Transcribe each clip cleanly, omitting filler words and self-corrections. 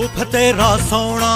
रूप तेरा सोना।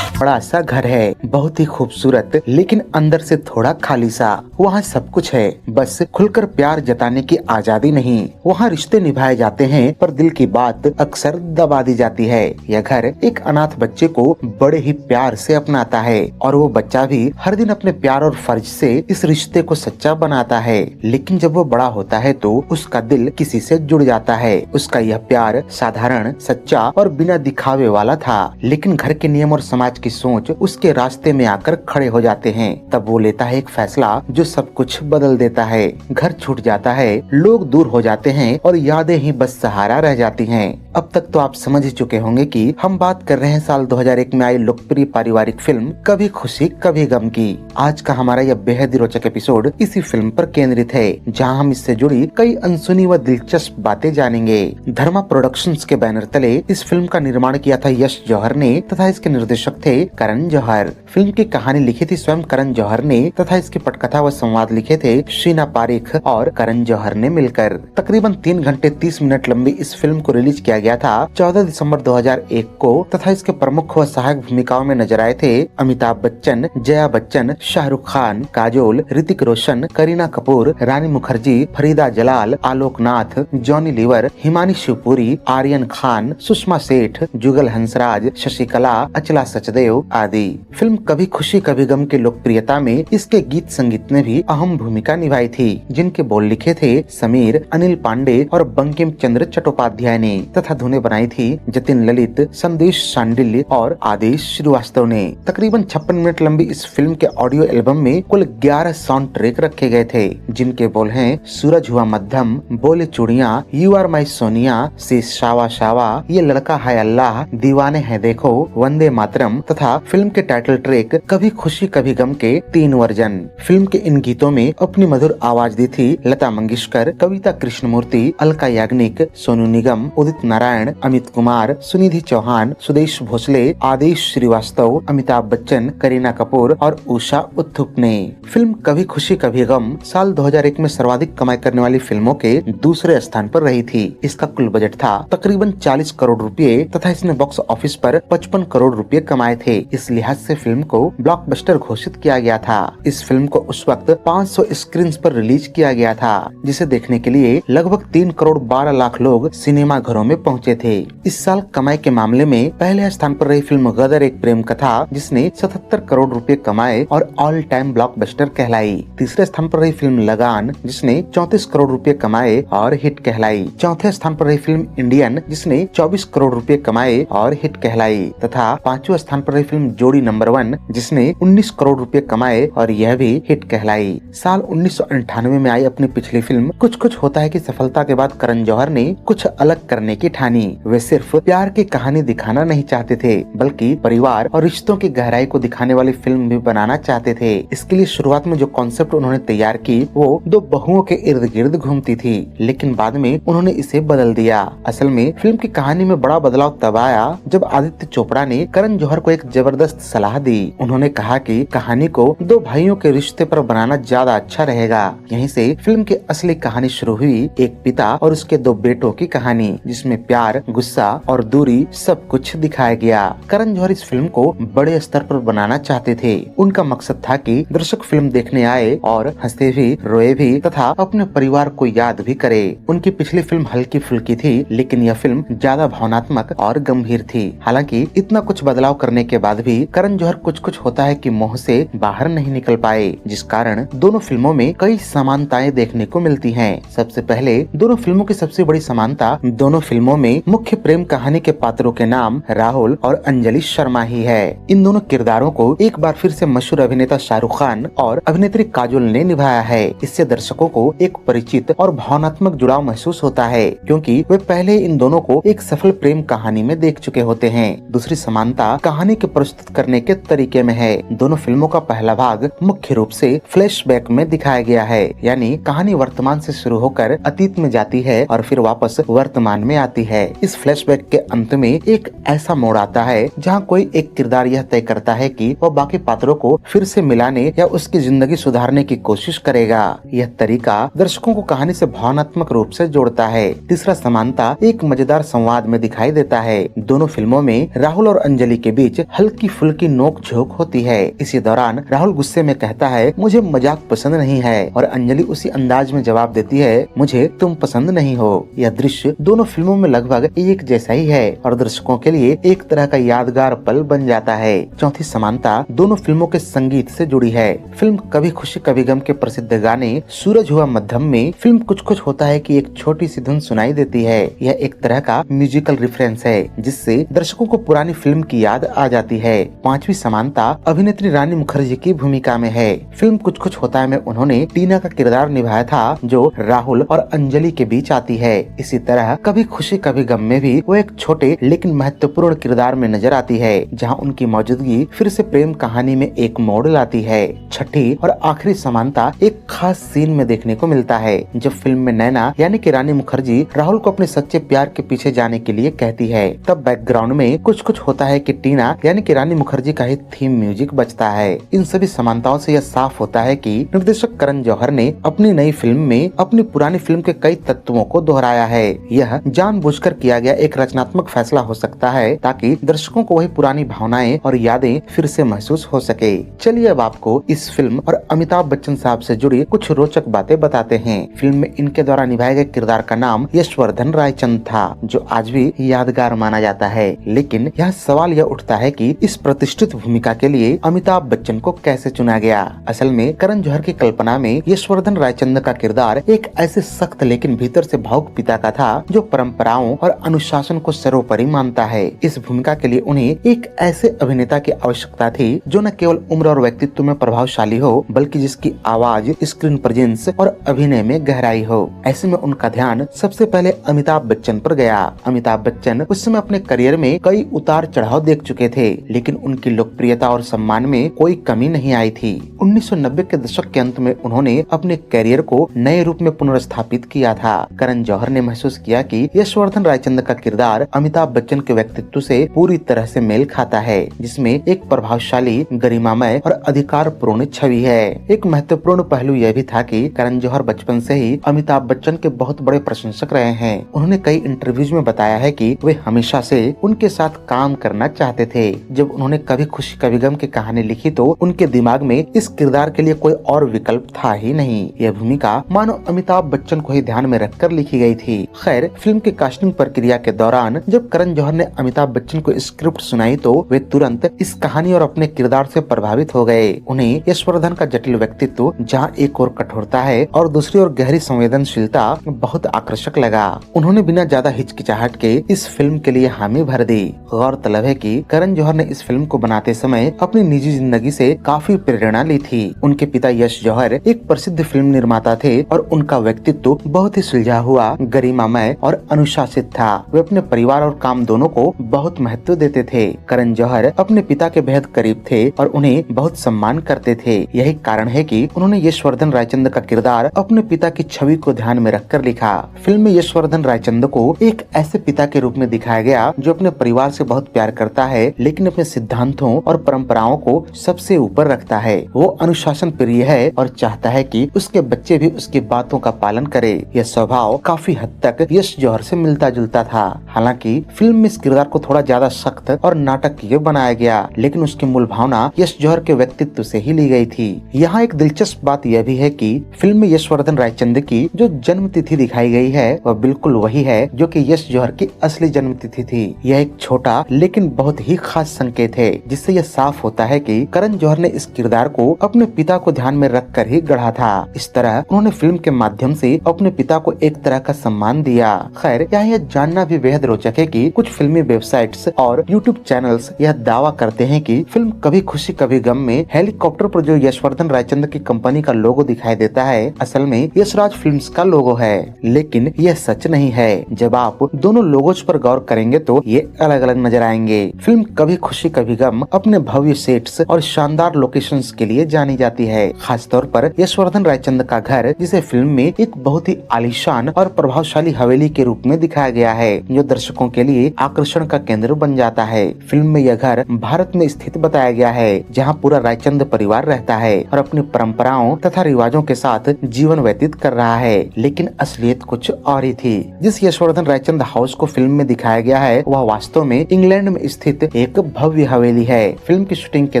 बड़ा सा घर है, बहुत ही खूबसूरत, लेकिन अंदर से थोड़ा खाली सा। वहाँ सब कुछ है, बस खुलकर प्यार जताने की आजादी नहीं। वहाँ रिश्ते निभाए जाते हैं, पर दिल की बात अक्सर दबा दी जाती है। यह घर एक अनाथ बच्चे को बड़े ही प्यार से अपनाता है, और वो बच्चा भी हर दिन अपने प्यार और फर्ज से इस रिश्ते को सच्चा बनाता है। लेकिन जब वो बड़ा होता है तो उसका दिल किसी से जुड़ जाता है। उसका यह प्यार साधारण, सच्चा और बिना दिखावे वाला था, लेकिन घर के नियम और समाज की सोच उसके रास्ते में आकर खड़े हो जाते हैं। तब वो लेता है एक फैसला जो सब कुछ बदल देता है। घर छूट जाता है, लोग दूर हो जाते हैं और यादें ही बस सहारा रह जाती हैं। अब तक तो आप समझ ही चुके होंगे कि हम बात कर रहे हैं साल 2001 में आई लोकप्रिय पारिवारिक फिल्म कभी खुशी कभी गम की। आज का हमारा यह बेहद ही रोचक एपिसोड इसी फिल्म पर केंद्रित है, जहां हम इससे जुड़ी कई अनसुनी व दिलचस्प बातें जानेंगे। धर्मा प्रोडक्शंस के बैनर तले इस फिल्म का निर्माण किया था यश जौहर ने, तथा इसके निर्देशक थे करण जौहर। फिल्म की कहानी लिखी थी स्वयं करण जौहर ने, तथा इसकी पटकथा व संवाद लिखे थे शीना पारिख और करण जौहर ने मिलकर। तकरीबन 3 घंटे 30 मिनट लंबी इस फिल्म को रिलीज किया गया था 14 दिसंबर 2001 को, तथा इसके प्रमुख व सहायक भूमिकाओं में नजर आए थे अमिताभ बच्चन, जया बच्चन, शाहरुख खान, काजोल, ऋतिक रोशन, करीना कपूर, रानी मुखर्जी, फरीदा जलाल, आलोक नाथ, जॉनी लीवर, हिमानी शिवपुरी, आर्यन खान, सुषमा सेठ, जुगल हंसराज, शशिकला, अचला सचदेव आदि। फिल्म कभी खुशी कभी गम की लोकप्रियता में इसके गीत संगीत ने भी अहम भूमिका निभाई थी, जिनके बोल लिखे थे समीर, अनिल पांडे और बंकिम चंद्र चट्टोपाध्याय ने, तथा धुनें बनाई थी जतिन ललित, संदेश शांडिल्य और आदेश श्रीवास्तव ने। तकरीबन 56 मिनट लंबी इस फिल्म के ऑडियो एल्बम में कुल 11 साउंड ट्रैक रखे गए थे, जिनके बोल हैं सूरज हुआ मध्यम, बोले चूड़ियाँ, यू आर माई सोनिया, से शावा शावा, ये लड़का है अल्लाह, दीवाने हैं देखो, वंदे मातरम, तथा फिल्म के टाइटल ट्रैक कभी खुशी कभी गम के 3 वर्जन। फिल्म के इन गीतों में अपनी मधुर आवाज दी थी लता मंगेशकर, कविता कृष्णमूर्ति, अलका याग्निक, सोनू निगम, उदित नारायण, अमित कुमार, सुनिधि चौहान, सुदेश भोसले, आदेश श्रीवास्तव, अमिताभ बच्चन, करीना कपूर और उषा उत्थुप ने। फिल्म कभी खुशी कभी गम साल 2001 में सर्वाधिक कमाई करने वाली फिल्मों के दूसरे स्थान पर रही थी। इसका कुल बजट था तकरीबन 40 करोड़ रुपए, तथा इसने बॉक्स ऑफिस पर 55 करोड़ रुपए कमाए थे। इस लिहाज से फिल्म को ब्लॉकबस्टर घोषित किया गया था। इस फिल्म को उस वक्त 500 स्क्रीन पर रिलीज किया गया था, जिसे देखने के लिए लगभग 3 करोड़ 12 लाख लोग सिनेमा घरों में पहुंचे थे। इस साल कमाई के मामले में पहले स्थान पर रही फिल्म गदर एक प्रेम कथा, जिसने 77 करोड़ रुपए कमाए और ऑल टाइम ब्लॉकबस्टर कहलाई। तीसरे स्थान पर रही फिल्म लगान, जिसने 34 करोड़ रुपए कमाए और हिट कहलाई। चौथे स्थान पर रही फिल्म इंडियन, जिसने 24 करोड़ रुपए कमाए और हिट कहलाई, तथा 5वें स्थान पर रही फिल्म जोड़ी नंबर 1, जिसने 19 करोड़ रुपए कमाए और यह भी हिट कहलाई। साल 1998 में आई अपनी पिछली फिल्म कुछ कुछ होता है की सफलता के बाद करण जौहर ने कुछ अलग करने की ठानी। वे सिर्फ प्यार की कहानी दिखाना नहीं चाहते थे, बल्कि परिवार और रिश्तों की गहराई को दिखाने वाली फिल्म भी बनाना चाहते थे। इसके लिए शुरुआत में जो कॉन्सेप्ट उन्होंने तैयार की वो 2 बहुओं के इर्द गिर्द घूमती थी, लेकिन बाद में उन्होंने इसे बदल दिया। असल में फिल्म की कहानी में बड़ा बदलाव तब आया जब आदित्य चोपड़ा ने करण जौहर को एक जबरदस्त सलाह दी। उन्होंने कहा कि कहानी को 2 भाइयों के रिश्ते पर बनाना ज्यादा अच्छा रहेगा। यहीं से फिल्म की असली कहानी शुरू हुई, एक पिता और उसके 2 बेटों की कहानी, जिसमें प्यार, गुस्सा और दूरी सब कुछ दिखाया गया। करण जौहर इस फिल्म को बड़े स्तर पर बनाना चाहते थे। उनका मकसद था कि दर्शक फिल्म देखने आए और हंसे भी, रोए भी, तथा अपने परिवार को याद भी करे। उनकी पिछली फिल्म हल्की फुल्की थी, लेकिन यह फिल्म ज्यादा भावनात्मक और गंभीर थी। हालांकि इतना कुछ बदलाव करने के बाद भी करण जौहर कुछ कुछ होता है कि मोह से बाहर नहीं निकल पाए, जिस कारण दोनों फिल्मों में कई समानताएं देखने को मिलती हैं। सबसे पहले दोनों फिल्मों की सबसे बड़ी समानता, दोनों फिल्मों में मुख्य प्रेम कहानी के पात्रों के नाम राहुल और अंजलि शर्मा ही है। इन दोनों किरदारों को एक बार फिर से मशहूर अभिनेता शाहरुख खान और अभिनेत्री काजोल ने निभाया है। इससे दर्शकों को एक परिचित और भावनात्मक जुड़ाव महसूस होता है, क्योंकि वे पहले इन दोनों को एक सफल प्रेम कहानी में देख चुके होते हैं। दूसरी समानता कहानी के प्रस्तुत करने के तरीके में है। दोनों फिल्मों का पहला भाग मुख्य रूप से फ्लैशबैक में दिखाया गया है, यानी कहानी वर्तमान से शुरू होकर अतीत में जाती है और फिर वापस वर्तमान में आती है। इस फ्लैशबैक के अंत में एक ऐसा मोड़ आता है जहां कोई एक किरदार यह तय करता है कि वह बाकी पात्रों को फिर से मिलाने या उसकी जिंदगी सुधारने की कोशिश करेगा। यह तरीका दर्शकों को कहानी से भावनात्मक रूप से जोड़ता है। तीसरा समानता एक मजेदार संवाद में दिखाई देता है। दोनों फिल्मों में राहुल और अंजलि के बीच हल्की फुल्की नोक झोंक होती है। इसी दौरान राहुल गुस्से में कहता है, मुझे मजाक पसंद नहीं है, और अंजलि उसी अंदाज में जवाब देती है, मुझे तुम पसंद नहीं हो। यह दृश्य दोनों फिल्मों में लगभग एक जैसा ही है और दर्शकों के लिए एक तरह का यादगार पल बन जाता है। चौथी समानता दोनों फिल्मों के संगीत से जुड़ी है। फिल्म कभी खुशी कभी गम के प्रसिद्ध गाने सूरज हुआ मध्यम में फिल्म कुछ कुछ होता है कि एक छोटी सी धुन सुनाई देती है। यह एक तरह का म्यूजिकल रेफरेंस है जिससे दर्शकों को पुरानी फिल्म की याद आ जाती है। पांचवी समानता अभिनेत्री रानी मुखर्जी की भूमिका में है। फिल्म कुछ कुछ होता है में उन्होंने टीना का किरदार निभाया था जो राहुल और अंजलि के बीच आती है। इसी तरह कभी खुशी कभी गम में भी वो एक छोटे लेकिन महत्वपूर्ण किरदार में नजर आती है जहां उनकी मौजूदगी फिर से प्रेम कहानी में एक मोड़ लाती है। छठी और आखिरी समानता एक खास सीन में देखने को मिलता है जब फिल्म में नैना यानी कि रानी मुखर्जी राहुल को अपने सच्चे प्यार के पीछे जाने के लिए कहती है। तब बैकग्राउंड में कुछ कुछ होता है कि टीना यानी कि रानी मुखर्जी का ही थीम म्यूजिक बजता है। इन सभी समानताओं से यह साफ होता है कि निर्देशक करण जौहर ने अपनी नई फिल्म में अपनी पुरानी फिल्म के कई तत्वों को दोहराया है। यह जानबूझकर किया गया एक रचनात्मक फैसला हो सकता है ताकि दर्शकों को वही पुरानी भावनाएं और यादें फिर से महसूस हो सके। चलिए अब आपको इस फिल्म और अमिताभ बच्चन साहब से जुड़ी कुछ रोचक बातें बताते हैं। फिल्म में इनके द्वारा निभाए गए किरदार का नाम यशवर्धन रायचंद था जो आज भी यादगार माना जाता है। लेकिन यह सवाल यह उठता है कि इस प्रतिष्ठित भूमिका के लिए अमिताभ बच्चन को कैसे चुना गया। असल में करण जौहर की कल्पना में यशवर्धन रायचंद का किरदार एक ऐसे सख्त लेकिन भीतर से भावुक पिता का था जो परंपराओं और अनुशासन को सर्वोपरि मानता है। इस भूमिका के लिए उन्हें एक ऐसे अभिनेता की आवश्यकता थी जो न केवल उम्र और व्यक्तित्व में प्रभावशाली हो बल्कि जिसकी आवाज, स्क्रीन प्रेजेंस और अभिनय में गहराई हो। ऐसे में उनका ध्यान सबसे पहले अमिताभ बच्चन पर गया। अमिताभ बच्चन उस समय अपने करियर में कई उतार चढ़ाव देख चुके थे लेकिन उनकी लोकप्रियता और सम्मान में कोई कमी नहीं आई थी। 1990 के दशक के अंत में उन्होंने अपने करियर को नए रूप में पुनर्स्थापित किया था। करण जौहर ने महसूस किया कि यशवर्धन रायचंद का किरदार अमिताभ बच्चन के व्यक्तित्व से पूरी तरह से मेल खाता है जिसमें एक प्रभावशाली, गरिमामय और अधिकारपूर्ण छवि है। एक महत्वपूर्ण पहलू यह भी था कि करण जौहर बचपन से ही अमिताभ बच्चन के बहुत बड़े प्रशंसक रहे हैं। उन्होंने कई इंटरव्यूज में बताया है कि वे हमेशा से उनके साथ काम करना चाहते थे। जब उन्होंने कभी खुशी कभी गम की कहानी लिखी तो उनके दिमाग में इस किरदार के लिए कोई और विकल्प था ही नहीं। यह भूमिका मानो अमिताभ बच्चन को ही ध्यान में रखकर लिखी गई थी। खैर, फिल्म की कास्टिंग प्रक्रिया के दौरान जब करण जौहर ने अमिताभ बच्चन को स्क्रिप्ट सुनाई तो वे तुरंत इस कहानी और अपने किरदार से प्रभावित हो गए। उन्हें यशवर्धन का जटिल व्यक्तित्व जहां एक ओर कठोरता है और दूसरी ओर गहरी संवेदनशीलता बहुत आकर्षक लगा। उन्होंने बिना ज्यादा हिचकिचाहट के इस फिल्म के लिए हामी भर दी। गौरतलब है कि करण जौहर ने इस फिल्म को बनाते समय अपनी निजी जिंदगी से काफी प्रेरणा ली थी। उनके पिता यश जौहर एक प्रसिद्ध फिल्म निर्माता थे और उनका व्यक्तित्व बहुत ही सुलझा हुआ, गरिमामय और अनुशासित था। वे अपने परिवार और काम दोनों को बहुत महत्व देते थे। करण जौहर अपने पिता के बेहद करीब थे और उन्हें बहुत सम्मान करते थे। यही कारण है कि उन्होंने यशवर्धन रायचंद का किरदार अपने पिता की छवि को ध्यान में रखकर लिखा। फिल्म में यशवर्धन रायचंद को एक ऐसे पिता के रूप में दिखाया गया जो अपने परिवार से बहुत प्यार करता है लेकिन अपने सिद्धांतों और परंपराओं को सबसे ऊपर रखता है। वो अनुशासन प्रिय है और चाहता है कि उसके बच्चे भी उसकी बातों का पालन करे। यह स्वभाव काफी हद तक यश जौहर से मिलता जुलता था। हालांकि फिल्म में इस किरदार को थोड़ा ज्यादा सख्त और नाटकीय बनाया गया लेकिन उसकी मूल भावना यश जौहर के व्यक्तित्व से ही ली गई थी। यहाँ एक दिलचस्प बात यह भी है कि फिल्म में यशवर्धन रायचंद की जो जन्म तिथि दिखाई गई है वह बिल्कुल वही है जो कि यश जौहर की असली जन्म तिथि थी। यह एक छोटा लेकिन बहुत ही खास संकेत है जिससे यह साफ होता है कि करण जौहर ने इस किरदार को अपने पिता को ध्यान में रखकर ही गढ़ा था। इस तरह उन्होंने फिल्म के माध्यम से अपने पिता को एक तरह का सम्मान दिया। खैर, यह जानना भी बेहद रोचक है कि कुछ फिल्मी वेबसाइट्स और यूट्यूब चैनल्स यह दावा करते हैं कि फिल्म कभी खुशी कभी गम में हेलीकॉप्टर पर जो यशवर्धन रायचंद की कंपनी का लोगो दिखाई देता है असल में यशराज फिल्म्स का लोगो है। लेकिन यह सच नहीं है। जब आप दोनों लोगोज पर गौर करेंगे तो ये अलग अलग नजर आएंगे। फिल्म कभी कभी खुशी कभी गम अपने भव्य सेट्स और शानदार लोकेशंस के लिए जानी जाती है। खासतौर पर यशवर्धन रायचंद का घर, जिसे फिल्म में एक बहुत ही आलीशान और प्रभावशाली हवेली के रूप में दिखाया गया है, जो दर्शकों के लिए आकर्षण का केंद्र बन जाता है। फिल्म में यह घर भारत में स्थित बताया गया है, जहाँ पूरा रायचंद परिवार रहता है और अपनी परंपराओं तथा रिवाजों के साथ जीवन व्यतीत कर रहा है। लेकिन असलियत कुछ और ही थी। जिस यशवर्धन रायचंद हाउस को फिल्म में दिखाया गया है, वह वास्तव में इंग्लैंड में स्थित एक भव्य हवेली है। फिल्म की शूटिंग के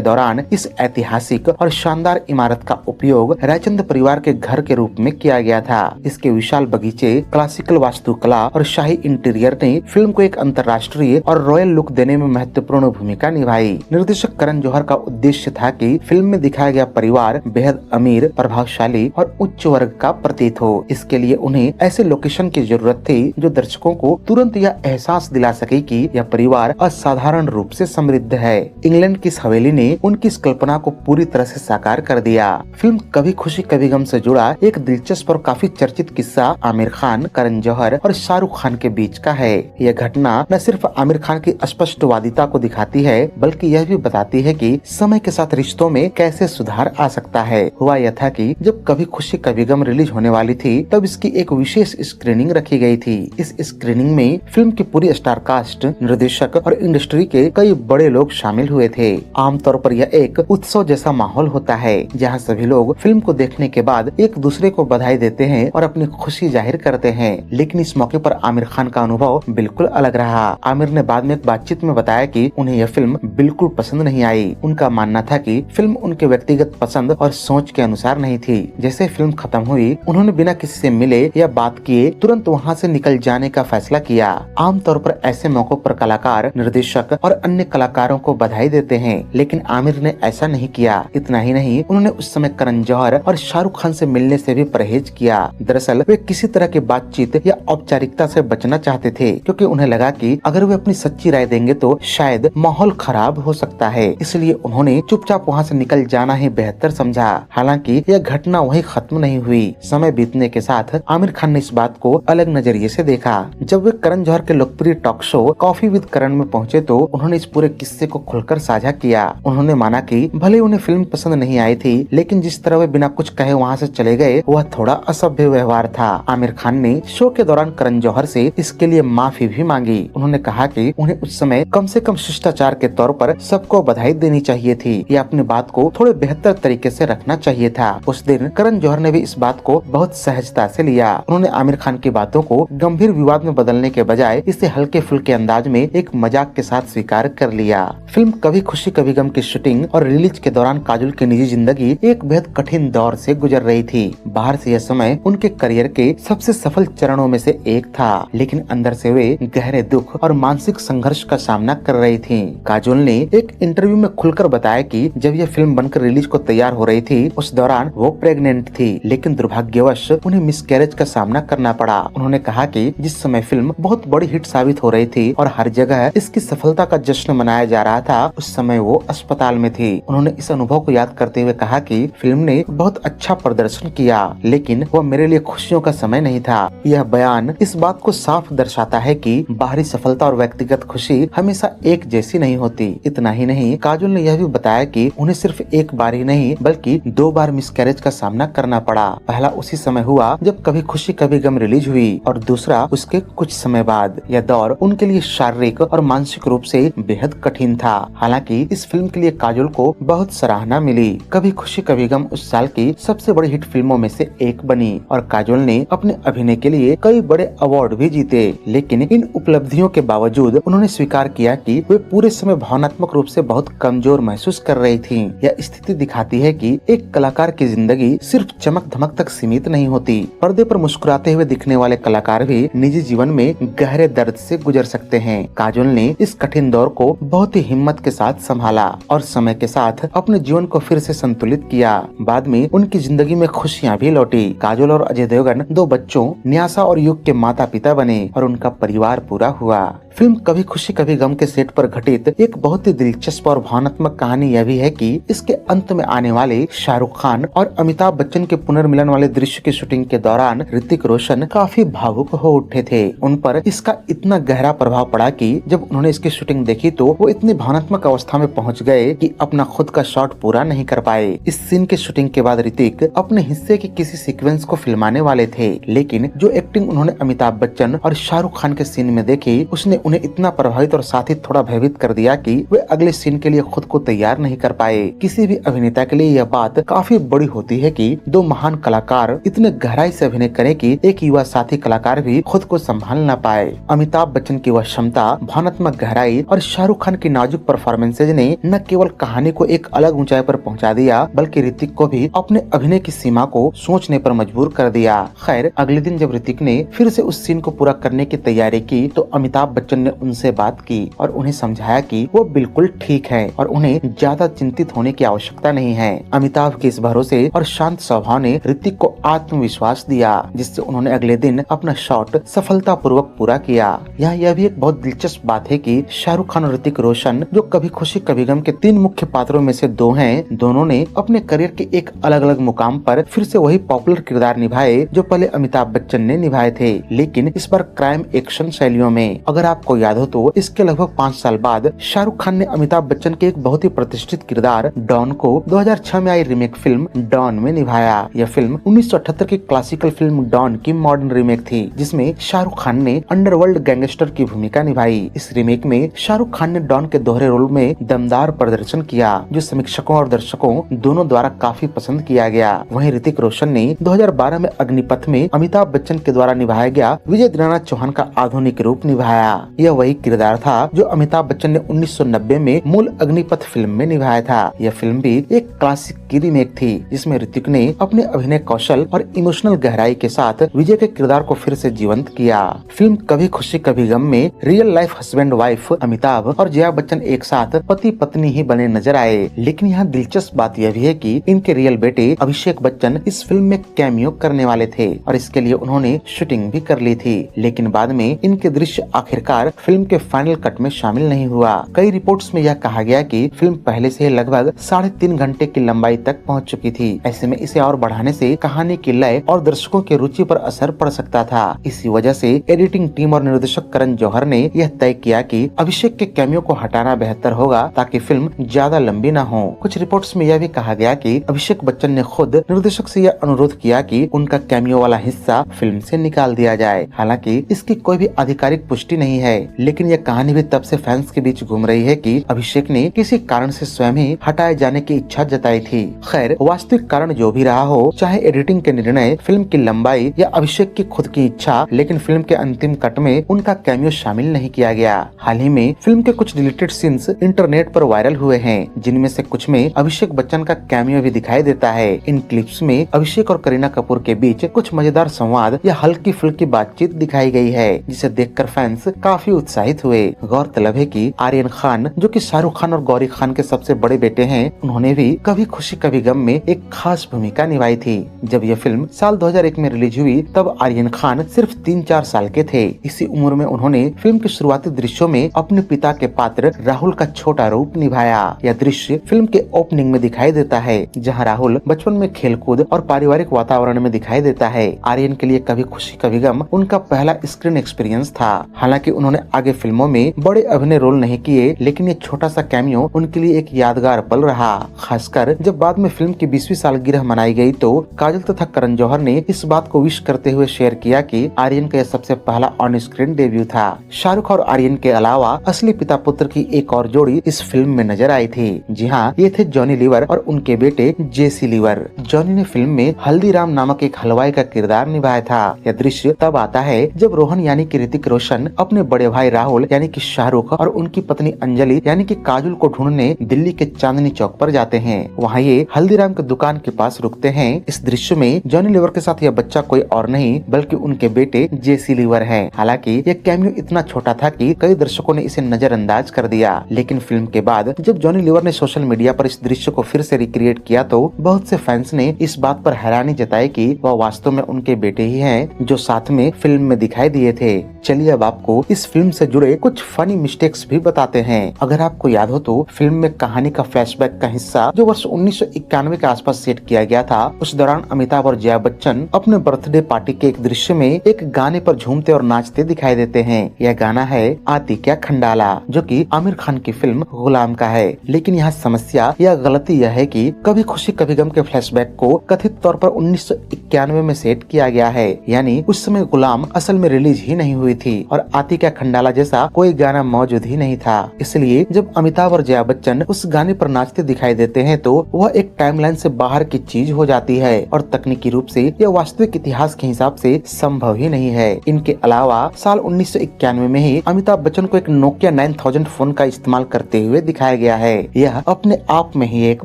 दौरान इस ऐतिहासिक और शानदार इमारत का उपयोग रायचंद परिवार के घर के रूप में किया गया था। इसके विशाल बगीचे, क्लासिकल वास्तुकला और शाही इंटीरियर ने फिल्म को एक अंतर्राष्ट्रीय और रॉयल लुक देने में महत्वपूर्ण भूमिका निभाई। निर्देशक करण जौहर का उद्देश्य था कि फिल्म में दिखाया गया परिवार बेहद अमीर, प्रभावशाली और उच्च वर्ग का प्रतीत हो। इसके लिए उन्हें ऐसे लोकेशन की जरूरत थी जो दर्शकों को तुरंत यह एहसास दिला सके कि यह परिवार असाधारण रूप से समृद्ध है। इंग्लैंड की इस हवेली ने उनकी इस कल्पना को पूरी तरह से साकार कर दिया। फिल्म कभी खुशी कभी गम से जुड़ा एक दिलचस्प और काफी चर्चित किस्सा आमिर खान, करण जौहर और शाहरुख खान के बीच का है। यह घटना न सिर्फ आमिर खान की स्पष्टवादिता को दिखाती है, बल्कि यह भी बताती है कि समय के साथ रिश्तों में कैसे सुधार आ सकता है। हुआ यह था कि जब कभी खुशी कभी गम रिलीज होने वाली थी, तब इसकी एक विशेष स्क्रीनिंग रखी गई थी। इस स्क्रीनिंग में फिल्म की पूरी स्टार कास्ट, निर्देशक और इंडस्ट्री के कई बड़े लोग शामिल हुए थे। आमतौर पर यह एक उत्सव जैसा माहौल होता है, जहां सभी लोग फिल्म को देखने के बाद एक दूसरे को बधाई देते हैं और अपनी खुशी जाहिर करते हैं। लेकिन इस मौके पर आमिर खान का अनुभव बिल्कुल अलग रहा। आमिर ने बाद में एक बातचीत में बताया कि उन्हें यह फिल्म बिल्कुल पसंद नहीं आई। उनका मानना था कि फिल्म उनके व्यक्तिगत पसंद और सोच के अनुसार नहीं थी। जैसे फिल्म खत्म हुई, उन्होंने बिना किसी से मिले या बात किए तुरंत वहां से निकल जाने का फैसला किया। आमतौर पर ऐसे मौकों पर कलाकार, निर्देशक और अन्य कलाकारों को बधाई देते हैं, लेकिन आमिर ने ऐसा नहीं किया। इतना ही नहीं, उन्होंने उस समय करण जौहर और शाहरुख खान से मिलने से भी परहेज किया। दरअसल वे किसी तरह की बातचीत या औपचारिकता से बचना चाहते थे, क्योंकि उन्हें लगा कि अगर वे अपनी सच्ची राय देंगे तो शायद माहौल खराब हो सकता है। इसलिए उन्होंने चुपचाप वहां से निकल जाना ही बेहतर समझा। हालांकि यह घटना वहीं खत्म नहीं हुई। समय बीतने के साथ आमिर खान ने इस बात को अलग नजरिए से देखा। जब वे करण जौहर के लोकप्रिय टॉक शो कॉफी विद करण में पहुंचे तो उन्होंने इस पूरे किस्से को खुलकर साझा किया। उन्होंने माना कि भले उन्हें फिल्म पसंद नहीं आई थी, लेकिन जिस तरह वे बिना कुछ कहे वहां से चले गए, वह थोड़ा असभ्य व्यवहार था। आमिर खान ने शो के दौरान करण जौहर से इसके लिए माफी भी मांगी। उन्होंने कहा कि उन्हें उस समय कम से कम शिष्टाचार के तौर पर सबको बधाई देनी चाहिए थी या अपनी बात को थोड़े बेहतर तरीके से रखना चाहिए था। उस दिन करण जौहर ने भी इस बात को बहुत सहजता से लिया। उन्होंने आमिर खान की बातों को गंभीर विवाद में बदलने के बजाय इसे हल्के फुल्के अंदाज में एक मजाक के साथ स्वीकार कर लिया। फिल्म कभी खुशी कभी गम की शूटिंग और रिलीज के दौरान काजोल की निजी जिंदगी एक बेहद कठिन दौर से गुजर रही थी। बाहर से यह समय उनके करियर के सबसे सफल चरणों में से एक था, लेकिन अंदर से वे गहरे दुख और मानसिक संघर्ष का सामना कर रही थी। काजोल ने एक इंटरव्यू में खुलकर बताया कि जब यह फिल्म बनकर रिलीज को तैयार हो रही थी, उस दौरान वो प्रेग्नेंट थी, लेकिन दुर्भाग्यवश उन्हें मिसकैरेज का सामना करना पड़ा। उन्होंने कहा कि जिस समय फिल्म बहुत बड़ी हिट साबित हो रही थी और हर जगह इसकी सफलता का जश्न मनाया जा रहा था, उस समय वो अस्पताल में थी। उन्होंने इस अनुभव को याद करते हुए कहा कि फिल्म ने बहुत अच्छा प्रदर्शन किया, लेकिन वह मेरे लिए खुशियों का समय नहीं था। यह बयान इस बात को साफ दर्शाता है कि बाहरी सफलता और व्यक्तिगत खुशी हमेशा एक जैसी नहीं होती। इतना ही नहीं, काजोल ने यह भी बताया कि उन्हें सिर्फ एक बार ही नहीं बल्कि 2 बार मिसकैरेज का सामना करना पड़ा। पहला उसी समय हुआ जब कभी खुशी कभी गम रिलीज हुई और दूसरा उसके कुछ समय बाद। यह दौर उनके लिए शारीरिक और मानसिक रूप से बेहद कठिन था। हालांकि इस फिल्म के लिए काजोल को बहुत सराहना मिली। कभी खुशी कभी गम उस साल की सबसे बड़ी हिट फिल्मों में से एक बनी और काजोल ने अपने अभिनय के लिए कई बड़े अवार्ड भी जीते। लेकिन इन उपलब्धियों के बावजूद उन्होंने स्वीकार किया कि वे पूरे समय भावनात्मक रूप से बहुत कमजोर महसूस कर रही थीं। यह स्थिति दिखाती है कि एक कलाकार की जिंदगी सिर्फ चमक धमक तक सीमित नहीं होती। पर्दे पर मुस्कुराते हुए दिखने वाले कलाकार भी निजी जीवन में गहरे दर्द से गुजर सकते हैं। काजोल ने इस कठिन दौर को बहुत ही हिम्मत के साथ संभाला और समय के साथ अपने जीवन को फिर से संतुलित किया। बाद में उनकी जिंदगी में खुशियाँ भी लौटी। काजोल और अजय देवगन 2 बच्चों न्यासा और युग के माता पिता बने और उनका परिवार पूरा हुआ। फिल्म कभी खुशी कभी गम के सेट पर घटित एक बहुत ही दिलचस्प और भावनात्मक कहानी यह भी है कि इसके अंत में आने वाले शाहरुख खान और अमिताभ बच्चन के पुनर्मिलन वाले दृश्य की शूटिंग के दौरान ऋतिक रोशन काफी भावुक हो उठे थे। उन पर इसका इतना गहरा प्रभाव पड़ा कि जब उन्होंने इसकी शूटिंग देखी तो वो इतनी भावनात्मक अवस्था में पहुंच गए कि अपना खुद का शॉट पूरा नहीं कर पाए। इस सीन के शूटिंग के बाद ऋतिक अपने हिस्से के किसी सीक्वेंस को फिल्माने वाले थे, लेकिन जो एक्टिंग उन्होंने अमिताभ बच्चन और शाहरुख खान के सीन में देखी उसने उन्हें इतना प्रभावित और साथ ही थोड़ा भयभीत कर दिया कि वे अगले सीन के लिए खुद को तैयार नहीं कर पाए। किसी भी अभिनेता के लिए यह बात काफी बड़ी होती है कि दो महान कलाकार इतने गहराई से अभिनय करें कि एक युवा साथी कलाकार भी खुद को संभाल न पाए। अमिताभ बच्चन की वह क्षमता, भावनात्मक गहराई और शाहरुख खान की नाजुक परफॉर्मेंसेज ने न केवल कहानी को एक अलग ऊंचाई पर पहुंचा दिया बल्कि ऋतिक को भी अपने अभिनय की सीमा को सोचने पर मजबूर कर दिया। खैर, अगले दिन जब ऋतिक ने फिर से उस सीन को पूरा करने की तैयारी की तो अमिताभ बच्चन ने उनसे बात की और उन्हें समझाया कि वो बिल्कुल ठीक है और उन्हें ज्यादा चिंतित होने की आवश्यकता नहीं है। अमिताभ के इस भरोसे और शांत स्वभाव ने ऋतिक को आत्मविश्वास दिया, जिससे उन्होंने अगले दिन अपना शॉट सफलतापूर्वक पूरा किया। यहाँ यह भी एक बहुत दिलचस्प बात है कि शाहरुख खान और ऋतिक रोशन, जो कभी खुशी कभी गम के 3 मुख्य पात्रों में से 2 हैं, दोनों ने अपने करियर के एक अलग अलग मुकाम पर फिर से वही पॉपुलर किरदार निभाए जो पहले अमिताभ बच्चन ने निभाए थे, लेकिन इस बार क्राइम एक्शन शैलियों में। अगर आपको याद हो तो इसके लगभग 5 साल बाद शाहरुख खान ने अमिताभ बच्चन के एक बहुत ही प्रतिष्ठित किरदार डॉन को 2006 में आई रीमेक फिल्म डॉन में निभाया। यह फिल्म 1978 की क्लासिकल फिल्म डॉन की मॉडर्न रीमेक थी, जिसमें शाहरुख खान ने अंडरवर्ल्ड गैंगस्टर की भूमिका निभाई। इस रीमेक में शाहरुख खान ने डॉन के दोहरे रोल में दमदार प्रदर्शन किया, जो समीक्षकों और दर्शकों दोनों द्वारा काफी पसंद किया गया। वहीं ऋतिक रोशन ने 2012 में अग्निपथ में अमिताभ बच्चन के द्वारा निभाया गया विजय दीनानाथ चौहान का आधुनिक रूप निभाया। यह वही किरदार था जो अमिताभ बच्चन ने 1990 में मूल अग्निपथ फिल्म में निभाया था। यह फिल्म भी एक क्लासिक की रीमेक थी, जिसमें ऋतिक ने अपने अभिनय कौशल और इमोशनल गहराई के साथ विजय के किरदार को फिर से जीवंत किया। फिल्म कभी खुशी कभी गम में real life husband wife Amitabh और जया बच्चन एक साथ पति पत्नी ही बने नजर आए, लेकिन यहाँ दिलचस्प बात यह भी है कि इनके रियल बेटे अभिषेक बच्चन इस फिल्म में कैमियो करने वाले थे और इसके लिए उन्होंने शूटिंग भी कर ली थी, लेकिन बाद में इनके दृश्य आखिरकार फिल्म के फाइनल कट में शामिल नहीं हुआ। कई रिपोर्ट्स में यह कहा गया कि फिल्म पहले से लगभग 3.5 घंटे की लंबाई तक पहुंच चुकी थी। ऐसे में इसे और बढ़ाने से कहानी की लय और दर्शकों की रुचि पर असर पड़ सकता था। इसी वजह से एडिटिंग टीम और निर्देशक करण जौहर ने यह तय किया कि अभिषेक के कैमियो को हटाना बेहतर होगा ताकि फिल्म ज्यादा लंबी न हो। कुछ रिपोर्ट्स में यह भी कहा गया कि अभिषेक बच्चन ने खुद निर्देशक से यह अनुरोध किया कि उनका कैमियो वाला हिस्सा फिल्म से निकाल दिया जाए। हालांकि इसकी कोई भी आधिकारिक पुष्टि नहीं है, लेकिन यह कहानी भी तब से फैंस के बीच घूम रही है कि अभिषेक ने किसी कारण से स्वयं ही हटाए जाने की इच्छा जताई थी। खैर, वास्तविक कारण जो भी रहा हो, चाहे एडिटिंग के निर्णय, फिल्म की लंबाई या अभिषेक की खुद की इच्छा, लेकिन फिल्म के अंतिम कट में उनका कैमियो शामिल नहीं किया गया। हाल ही में फिल्म के कुछ डिलीटेड सीन्स इंटरनेट पर वायरल हुए हैं, जिनमें से कुछ में अभिषेक बच्चन का कैमियो भी दिखाई देता है। इन क्लिप्स में अभिषेक और करीना कपूर के बीच कुछ मजेदार संवाद या हल्की फुल्की बातचीत दिखाई गई है, जिसे देखकर फैंस काफी उत्साहित हुए। गौरतलब है कि आर्यन खान, जो कि शाहरुख खान और गौरी खान के सबसे बड़े बेटे हैं, उन्होंने भी कभी खुशी कभी गम में एक खास भूमिका निभाई थी। जब यह फिल्म साल 2001 में रिलीज हुई तब आर्यन खान सिर्फ 3-4 साल के थे। इसी उम्र में उन्होंने फिल्म के शुरुआती दृश्यों में अपने पिता के पात्र राहुल का छोटा रूप निभाया। यह दृश्य फिल्म के ओपनिंग में दिखाई देता है, जहाँ राहुल बचपन में खेलकूद और पारिवारिक वातावरण में दिखाई देता है। आर्यन के लिए कभी खुशी कभी गम उनका पहला स्क्रीन एक्सपीरियंस था। हालांकि उन्होंने आगे फिल्मों में बड़े अभिनय रोल नहीं किए, लेकिन ये छोटा सा कैमियो उनके लिए एक यादगार पल रहा। खासकर जब बाद में फिल्म की 20वीं सालगिरह मनाई गई तो काजल तथा करण जौहर ने इस बात को विश करते हुए शेयर किया कि आर्यन का यह सबसे पहला ऑन स्क्रीन डेब्यू था। शाहरुख और आर्यन के अलावा असली पिता पुत्र की एक और जोड़ी इस फिल्म में नजर आई थी। जी हाँ, ये थे जॉनी लीवर और उनके बेटे जेसी लीवर। जॉनी ने फिल्म में हल्दीराम नामक एक हलवाई का किरदार निभाया था। यह दृश्य तब आता है जब रोहन यानी कि ऋतिक रोशन अपने बड़े भाई राहुल यानी कि शाहरुख और उनकी पत्नी अंजलि यानी कि काजुल को ढूंढने दिल्ली के चांदनी चौक पर जाते हैं। वहाँ ये हल्दीराम की दुकान के पास रुकते हैं। इस दृश्य में जॉनी लीवर के साथ यह बच्चा कोई और नहीं बल्कि उनके बेटे जेसी लीवर है। हालांकि यह कैमियो इतना छोटा था कि कई दर्शकों ने इसे नजरअंदाज कर दिया, लेकिन फिल्म के बाद जब जॉनी लीवर ने सोशल मीडिया पर इस दृश्य को फिर से रिक्रिएट किया तो बहुत से फैंस ने इस बात पर हैरानी जताई कि वह वास्तव में उनके बेटे ही हैं जो साथ में फिल्म में दिखाई दिए थे। चलिए अब आपको इस फिल्म से जुड़े कुछ फनी मिस्टेक्स भी बताते हैं। अगर आपको याद हो तो फिल्म में कहानी का फ्लैशबैक का हिस्सा जो वर्ष 1991 के आसपास सेट किया गया था, उस दौरान अमिताभ और जया बच्चन अपने बर्थडे पार्टी के एक दृश्य में एक गाने पर झूमते और नाचते दिखाई देते हैं। यह गाना है आती क्या खंडाला, जो कि आमिर खान की फिल्म गुलाम का है। लेकिन यहाँ समस्या या गलती यह है कि कभी खुशी कभी गम के फ्लैशबैक को कथित तौर पर 1991 में सेट किया गया है, यानी उस समय गुलाम असल में रिलीज ही नहीं हुई थी और आती क्या खंडाला जैसा कोई गाना मौजूद ही नहीं था। इसलिए जब अमिताभ और जया बच्चन उस गाने पर नाचते दिखाई देते हैं तो वह एक टाइमलाइन से बाहर की चीज हो जाती है और तकनीकी रूप से यह वास्तविक इतिहास के हिसाब से संभव ही नहीं है। इनके अलावा साल 1991 में ही अमिताभ बच्चन को एक नोकिया 9000 फोन का इस्तेमाल करते हुए दिखाया गया है। यह अपने आप में ही एक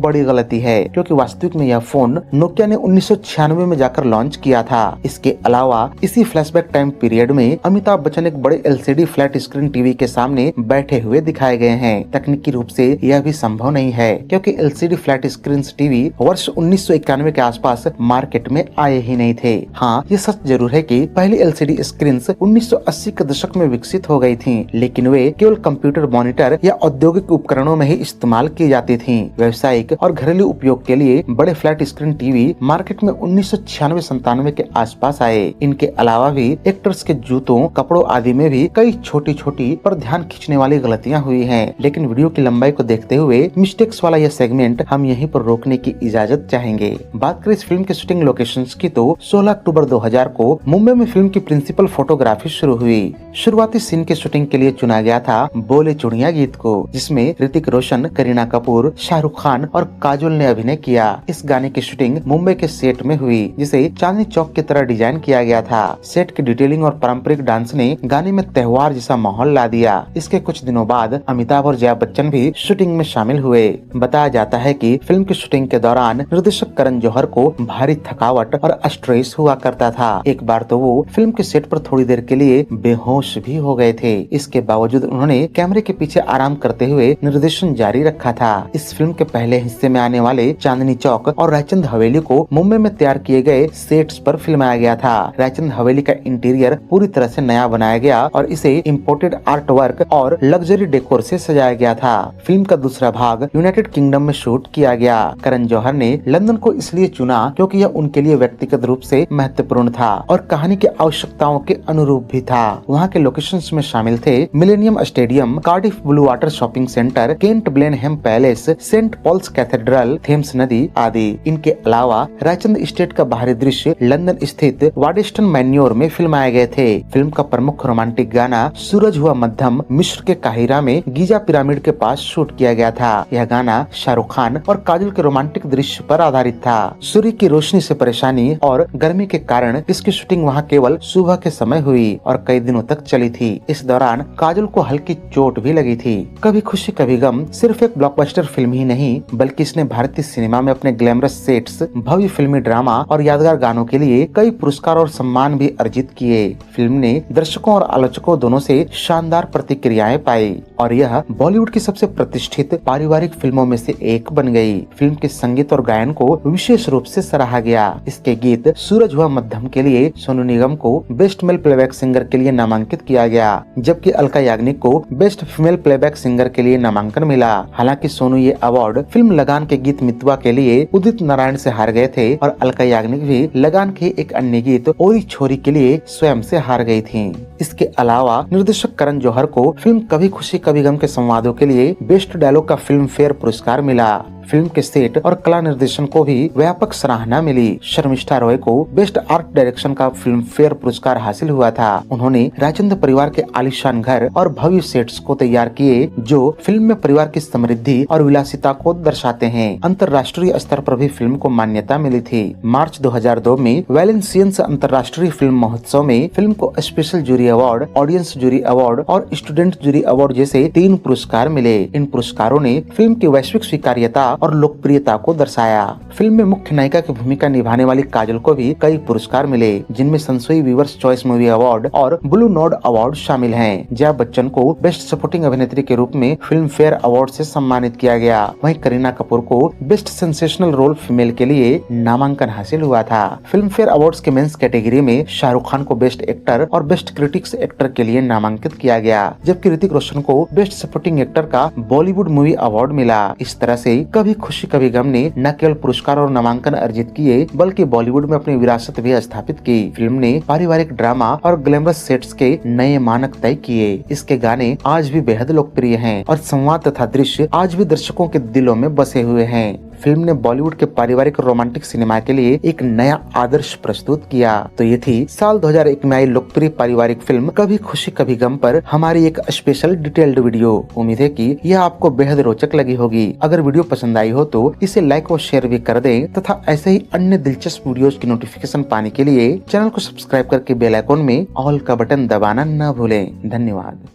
बड़ी गलती है, क्योंकि वास्तविक में यह फोन नोकिया ने 1996 में जाकर लॉन्च किया था। इसके अलावा इसी फ्लैशबैक टाइम पीरियड में अमिताभ बच्चन एक बड़े LCD फ्लैट स्क्रीन टीवी के सामने बैठे हुए दिखाए गए हैं। तकनीकी रूप से यह भी संभव नहीं है, क्योंकि LCD फ्लैट स्क्रीन टीवी वर्ष 1991 के आसपास मार्केट में आए ही नहीं थे। हाँ, ये सच जरूर है कि पहली LCD स्क्रीन 1980 के दशक में विकसित हो गई थी, लेकिन वे केवल कंप्यूटर मॉनिटर या औद्योगिक उपकरणों में ही इस्तेमाल की जाती थी। व्यावसायिक और घरेलू उपयोग के लिए बड़े फ्लैट स्क्रीन टीवी मार्केट में 1996-97 के आसपास आए। इनके अलावा भी एक्टर्स के जूतों, कपड़ों आदि में भी कई छोटी छोटी पर ध्यान खींचने वाली गलतियां हुई हैं। लेकिन वीडियो की लंबाई को देखते हुए मिस्टेक्स वाला यह सेगमेंट हम यहीं पर रोकने की इजाजत चाहेंगे। बात करें इस फिल्म के शूटिंग लोकेशंस की तो 16 अक्टूबर 2000 को मुंबई में फिल्म की प्रिंसिपल फोटोग्राफी शुरू हुई। शुरुआती सीन की शूटिंग के लिए चुना गया था बोले चुड़िया गीत को, जिसमें ऋतिक रोशन, करीना कपूर, शाहरुख खान और काजोल ने अभिनय किया। इस गाने की शूटिंग मुंबई के सेट में हुई, जिसे चांदनी चौक की तरह डिजाइन किया गया था। सेट की डिटेलिंग और पारंपरिक डांस ने गाने में त्योहार जैसा माहौल ला दिया। इसके कुछ दिनों बाद अमिताभ और जया बच्चन भी शूटिंग में शामिल हुए। बताया जाता है कि फिल्म की शूटिंग के दौरान निर्देशक करण जौहर को भारी थकावट और स्ट्रेस हुआ करता था। एक बार तो वो फिल्म के सेट पर थोड़ी देर के लिए बेहोश भी हो गए थे। इसके बावजूद उन्होंने कैमरे के पीछे आराम करते हुए निर्देशन जारी रखा था। इस फिल्म के पहले हिस्से में आने वाले चांदनी चौक और रायचंद हवेली को मुंबई में तैयार किए गए सेट्स पर फिल्माया गया था। रायचंद हवेली का इंटीरियर पूरी तरह से नया बनाया गया और इसे इम्पोर्टेड आर्ट वर्क और लग्जरी डेकोर से सजाया गया था। फिल्म का दूसरा भाग यूनाइटेड किंगडम में शूट किया गया। करण जौहर ने लंदन को इसलिए चुना क्योंकि यह उनके लिए व्यक्तिगत रूप से महत्वपूर्ण था और कहानी की आवश्यकताओं के अनुरूप भी था। वहाँ के लोकेशंस में शामिल थे Millennium Stadium, Cardiff Bluewater shopping centre, Kent Blenheim Palace, Saint Paul's Cathedral, Thames नदी आदि। इनके अलावा रायचंद स्टेट का बाहरी दृश्य लंदन स्थित वाडेस्टन मैन्योर में फिल्माए गए थे। फिल्म का प्रमुख रोमांटिक गाना सूरज हुआ मध्यम मिस्र के काहिरा में गीजा पिरामिड के पास शूट किया गया था। यह गाना शाहरुख खान और काजोल के रोमांटिक दृश्य पर आधारित था। सूर्य की रोशनी से परेशानी और गर्मी के कारण इसकी शूटिंग वहाँ केवल सुबह के समय हुई और कई दिनों तक चली थी। इस दौरान काजोल को हल्की चोट भी लगी थी। कभी खुशी कभी गम सिर्फ एक ब्लॉकबस्टर फिल्म ही नहीं, बल्कि इसने भारतीय सिनेमा में अपने ग्लैमरस सेट्स, भव्य फिल्मी ड्रामा और यादगार गानों के लिए कई पुरस्कार और सम्मान भी अर्जित किए। फिल्म ने दर्शकों और आलोचकों दोनों से शानदार प्रतिक्रियाएं पाई और यह बॉलीवुड की सबसे प्रतिष्ठित पारिवारिक फिल्मों में से एक बन गई। फिल्म के संगीत और गायन को विशेष रूप से सराहा गया। इसके गीत सूरज हुआ मध्यम के लिए सोनू निगम को बेस्ट मेल प्लेबैक सिंगर के लिए नामांकित किया गया, जबकि अलका याग्निक को बेस्ट फीमेल प्लेबैक सिंगर के लिए नामांकन मिला। हालांकि सोनू ये अवार्ड फिल्म लगान के गीत मितवा के लिए उदित नारायण से हार गए थे और अलका याग्निक भी लगान के एक अन्य गीत ओरी छोरी के लिए स्वयं से हार गई थी। इसके अलावा निर्देशक करण जौहर को फिल्म कभी खुशी कभी गम के संवादों के लिए बेस्ट डायलॉग का फिल्म फेयर पुरस्कार मिला। फिल्म के सेट और कला निर्देशन को भी व्यापक सराहना मिली। शर्मिष्ठा रॉय को बेस्ट आर्ट डायरेक्शन का फिल्म फेयर पुरस्कार हासिल हुआ था। उन्होंने राजेंद्र परिवार के आलीशान घर और भव्य सेट्स को तैयार किए, जो फिल्म में परिवार की समृद्धि और विलासिता को दर्शाते हैं। अंतर्राष्ट्रीय स्तर पर भी फिल्म को मान्यता मिली थी। मार्च 2002 में वैलेंसियंस अंतर्राष्ट्रीय फिल्म महोत्सव में फिल्म को special jury award, audience jury award और स्टूडेंट जूरी अवार्ड जैसे 3 पुरस्कार मिले। इन पुरस्कारों ने फिल्म की वैश्विक स्वीकार्यता और लोकप्रियता को दर्शाया। फिल्म में मुख्य नायिका की भूमिका निभाने वाली काजल को भी कई पुरस्कार मिले, जिनमें संसोई व्यूअर्स चॉइस मूवी अवार्ड और ब्लू नोड अवार्ड शामिल हैं। जया बच्चन को बेस्ट सपोर्टिंग अभिनेत्री के रूप में फिल्म फेयर अवार्ड से सम्मानित किया गया। वहीं करीना कपूर को बेस्ट सेंसेशनल रोल फीमेल के लिए नामांकन हासिल हुआ था। फिल्म फेयर अवार्ड्स के मेंस कैटेगरी में शाहरुख खान को बेस्ट एक्टर और बेस्ट क्रिटिक्स एक्टर के लिए नामांकित किया गया, जबकि ऋतिक रोशन को बेस्ट सपोर्टिंग एक्टर का बॉलीवुड मूवी अवार्ड मिला। इस तरह से कभी खुशी कभी गम ने न केवल पुरस्कार और नामांकन अर्जित किए, बल्कि बॉलीवुड में अपनी विरासत भी स्थापित की। फिल्म ने पारिवारिक ड्रामा और ग्लैमरस सेट्स के नए मानक तय किए। इसके गाने आज भी बेहद लोकप्रिय हैं और संवाद तथा दृश्य आज भी दर्शकों के दिलों में बसे हुए हैं। फिल्म ने बॉलीवुड के पारिवारिक रोमांटिक सिनेमा के लिए एक नया आदर्श प्रस्तुत किया। तो ये थी साल 2001 में आई लोकप्रिय पारिवारिक फिल्म कभी खुशी कभी गम पर हमारी एक स्पेशल डिटेल्ड वीडियो। उम्मीद है कि यह आपको बेहद रोचक लगी होगी। अगर वीडियो पसंद आई हो तो इसे लाइक और शेयर भी कर दें तथा ऐसे ही अन्य दिलचस्प वीडियोस की नोटिफिकेशन पाने के लिए चैनल को सब्सक्राइब करके बेल आइकॉन में ऑल का बटन दबाना न भूलें। धन्यवाद।